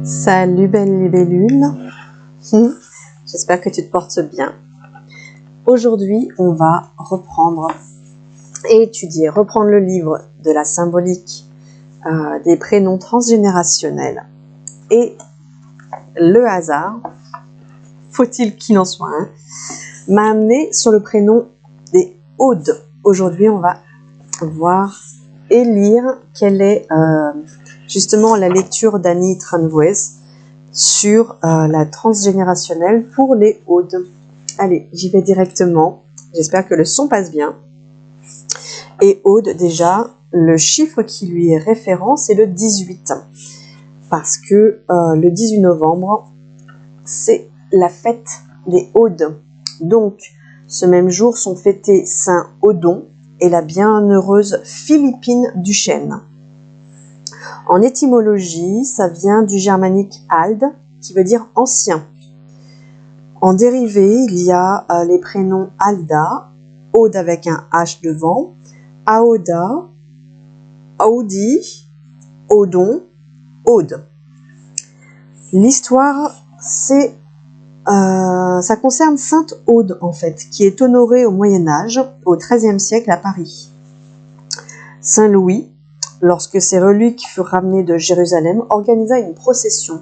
Salut belle libellule, j'espère que tu te portes bien. Aujourd'hui, on va reprendre et étudier, reprendre le livre de la symbolique des prénoms transgénérationnels. Et le hasard, faut-il qu'il en soit un, m'a amené sur le prénom des Audes. Aujourd'hui, on va voir et lire quelle est justement la lecture d'Annie Tranvoez sur la transgénérationnelle pour les Audes. Allez, j'y vais directement. J'espère que le son passe bien. Et Aude, déjà, le chiffre qui lui est référent, c'est le 18. Parce que le 18 novembre, c'est la fête des Audes. Donc, ce même jour sont fêtés Saint Odon et la bienheureuse Philippine Duchesne. En étymologie, ça vient du germanique ald, qui veut dire ancien. En dérivé, il y a les prénoms Alda, Aude avec un H devant, Aoda, Audi, Odon, Aude. L'histoire, ça concerne Sainte Aude en fait, qui est honorée au Moyen-Âge, au XIIIe siècle à Paris. Saint Louis, lorsque ses reliques furent ramenées de Jérusalem, organisa une procession.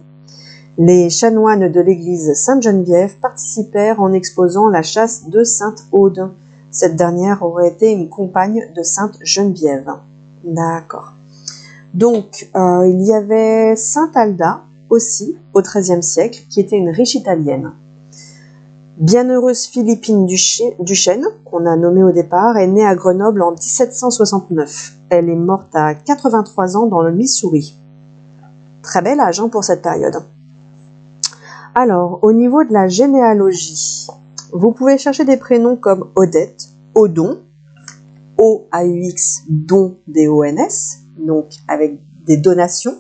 Les chanoines de l'église Sainte-Geneviève participèrent en exposant la chasse de Sainte Aude. Cette dernière aurait été une compagne de Sainte Geneviève. D'accord. Donc, il y avait Sainte Alda aussi, au XIIIe siècle, qui était une riche italienne. Bienheureuse Philippine Duchesne, qu'on a nommée au départ, est née à Grenoble en 1769. Elle est morte à 83 ans dans le Missouri. Très bel âge pour cette période. Alors, au niveau de la généalogie, vous pouvez chercher des prénoms comme Odette, Odon, O-A-U-X, Don, D-O-N-S, donc avec des donations,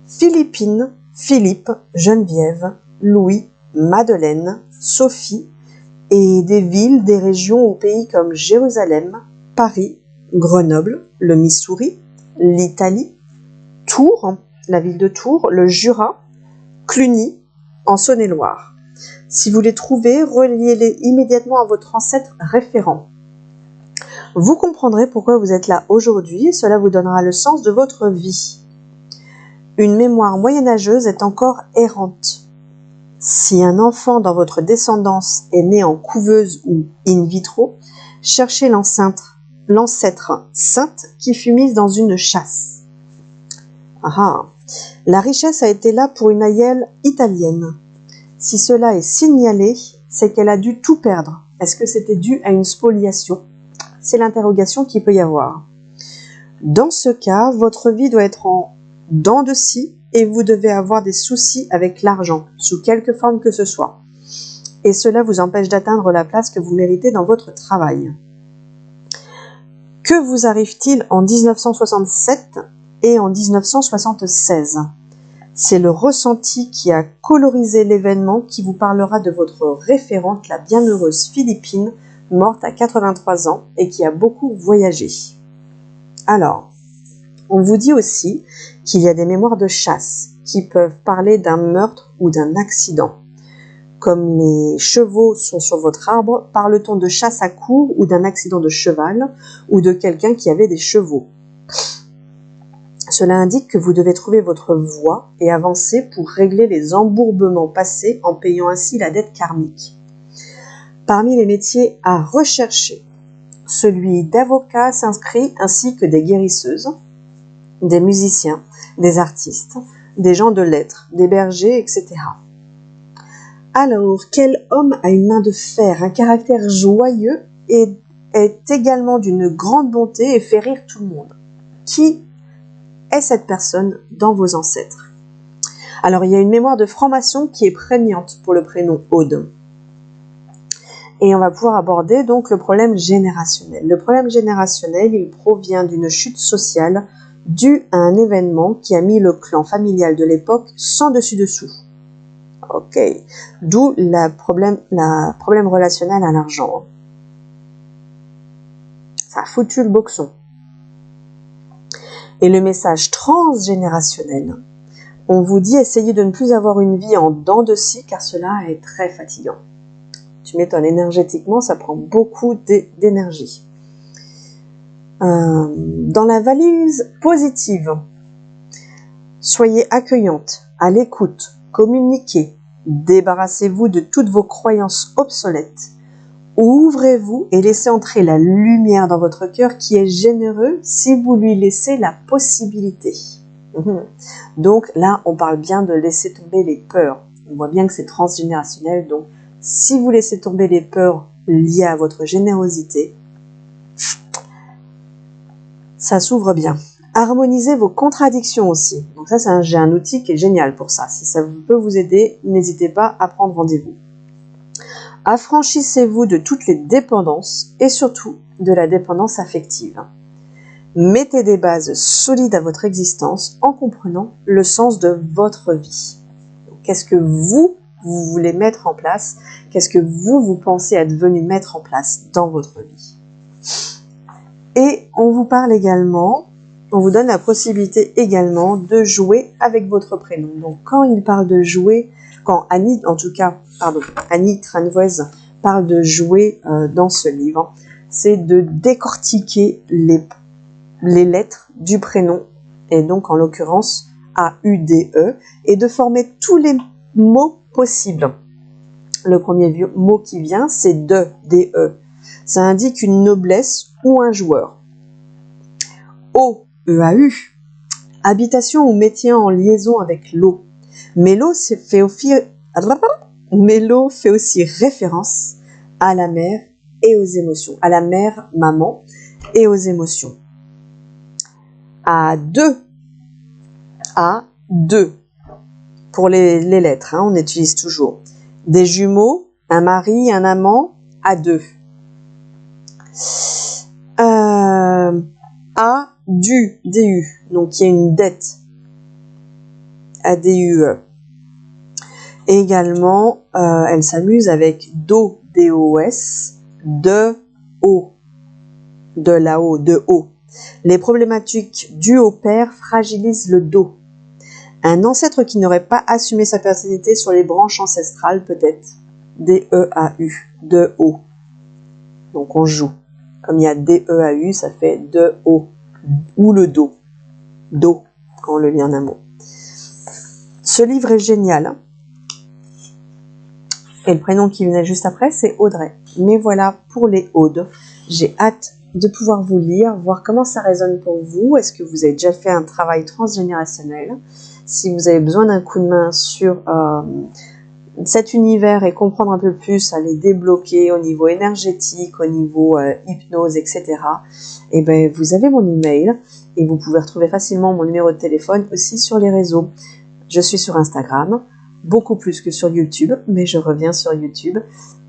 Philippine, Philippe, Geneviève, Louis, Madeleine, Sophie, et des villes, des régions ou pays comme Jérusalem, Paris, Grenoble, le Missouri, l'Italie, Tours, la ville de Tours, le Jura, Cluny, en Saône-et-Loire. Si vous les trouvez, reliez-les immédiatement à votre ancêtre référent. Vous comprendrez pourquoi vous êtes là aujourd'hui et cela vous donnera le sens de votre vie. Une mémoire moyenâgeuse est encore errante. Si un enfant dans votre descendance est né en couveuse ou in vitro, cherchez l'ancêtre sainte qui fut mise dans une chasse. La richesse a été là pour une aïeule italienne. Si cela est signalé, c'est qu'elle a dû tout perdre. Est-ce que c'était dû à une spoliation ? C'est l'interrogation qu'il peut y avoir. Dans ce cas, votre vie doit être en dents de scie et vous devez avoir des soucis avec l'argent, sous quelque forme que ce soit. Et cela vous empêche d'atteindre la place que vous méritez dans votre travail. Que vous arrive-t-il en 1967 et en 1976 ? C'est le ressenti qui a colorisé l'événement qui vous parlera de votre référente, la bienheureuse Philippine, morte à 83 ans et qui a beaucoup voyagé. Alors, on vous dit aussi qu'il y a des mémoires de chasse qui peuvent parler d'un meurtre ou d'un accident. Comme les chevaux sont sur votre arbre, parle-t-on de chasse à courre ou d'un accident de cheval ou de quelqu'un qui avait des chevaux. Cela indique que vous devez trouver votre voie et avancer pour régler les embourbements passés en payant ainsi la dette karmique. Parmi les métiers à rechercher, celui d'avocat s'inscrit ainsi que des guérisseuses, des musiciens, des artistes, des gens de lettres, des bergers, etc. Alors, quel homme a une main de fer, un caractère joyeux et est également d'une grande bonté et fait rire tout le monde? Qui est cette personne dans vos ancêtres? Alors, il y a une mémoire de franc-maçon qui est prégnante pour le prénom Aude. Et on va pouvoir aborder donc le problème générationnel. Le problème générationnel, il provient d'une chute sociale due à un événement qui a mis le clan familial de l'époque sans dessus-dessous. Ok, d'où le problème relationnel à l'argent. Ça a foutu le boxon. Et le message transgénérationnel, On vous dit essayez de ne plus avoir une vie en dents de scie car cela est très fatigant. Tu m'étonnes, énergétiquement, ça prend beaucoup d'énergie. Dans la valise positive, soyez accueillante, à l'écoute, communiquez, débarrassez-vous de toutes vos croyances obsolètes. Ouvrez-vous et laissez entrer la lumière dans votre cœur qui est généreux si vous lui laissez la possibilité. Donc là, on parle bien de laisser tomber les peurs. On voit bien que c'est transgénérationnel, donc si vous laissez tomber les peurs liées à votre générosité, ça s'ouvre bien. Harmonisez vos contradictions aussi. Donc ça, j'ai un outil qui est génial pour ça. Si ça peut vous aider, n'hésitez pas à prendre rendez-vous. Affranchissez-vous de toutes les dépendances et surtout de la dépendance affective. Mettez des bases solides à votre existence en comprenant le sens de votre vie. Qu'est-ce que vous voulez mettre en place? Qu'est-ce que vous pensez être venu mettre en place dans votre vie? Et on vous parle également, on vous donne la possibilité également de jouer avec votre prénom. Donc quand il parle de jouer, quand Annie Tranvoise parle de jouer dans ce livre, c'est de décortiquer les lettres du prénom, et donc en l'occurrence A-U-D-E, et de former tous les mots possibles. Le premier mot qui vient, c'est de, D-E. Ça indique une noblesse ou un joueur. O, E-A-U, habitation ou métier en liaison avec l'eau. Mélo fait aussi référence à la mère et aux émotions, à la mère, maman, et aux émotions. A2, pour les lettres, on utilise toujours. Des jumeaux, un mari, un amant, A2. D-U, donc il y a une dette, A-D-U-E. Et également, elle s'amuse avec do, D-O-S, de haut, de là-haut, de haut. Les problématiques dues au père fragilisent le dos. Un ancêtre qui n'aurait pas assumé sa paternité sur les branches ancestrales, peut-être. D-E-A-U, de haut. Donc on joue. Comme il y a D-E-A-U, ça fait de haut. Ou le dos. Do, quand on le lit en un mot. Ce livre est génial. Et le prénom qui venait juste après, c'est Audrey. Mais voilà pour les Audes. J'ai hâte de pouvoir vous lire, voir comment ça résonne pour vous. Est-ce que vous avez déjà fait un travail transgénérationnel? Si vous avez besoin d'un coup de main sur cet univers et comprendre un peu plus, à les débloquer au niveau énergétique, au niveau hypnose, etc., et ben, vous avez mon email et vous pouvez retrouver facilement mon numéro de téléphone aussi sur les réseaux. Je suis sur Instagram, beaucoup plus que sur YouTube, mais je reviens sur YouTube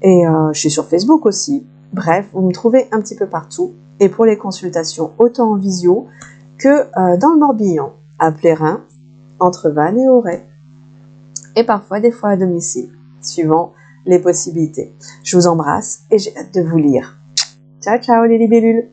et je suis sur Facebook aussi. Bref, vous me trouvez un petit peu partout. Et pour les consultations, autant en visio que dans le Morbihan, à Plérin, entre Vannes et Auray. Et parfois, des fois à domicile, suivant les possibilités. Je vous embrasse et j'ai hâte de vous lire. Ciao, ciao les libellules!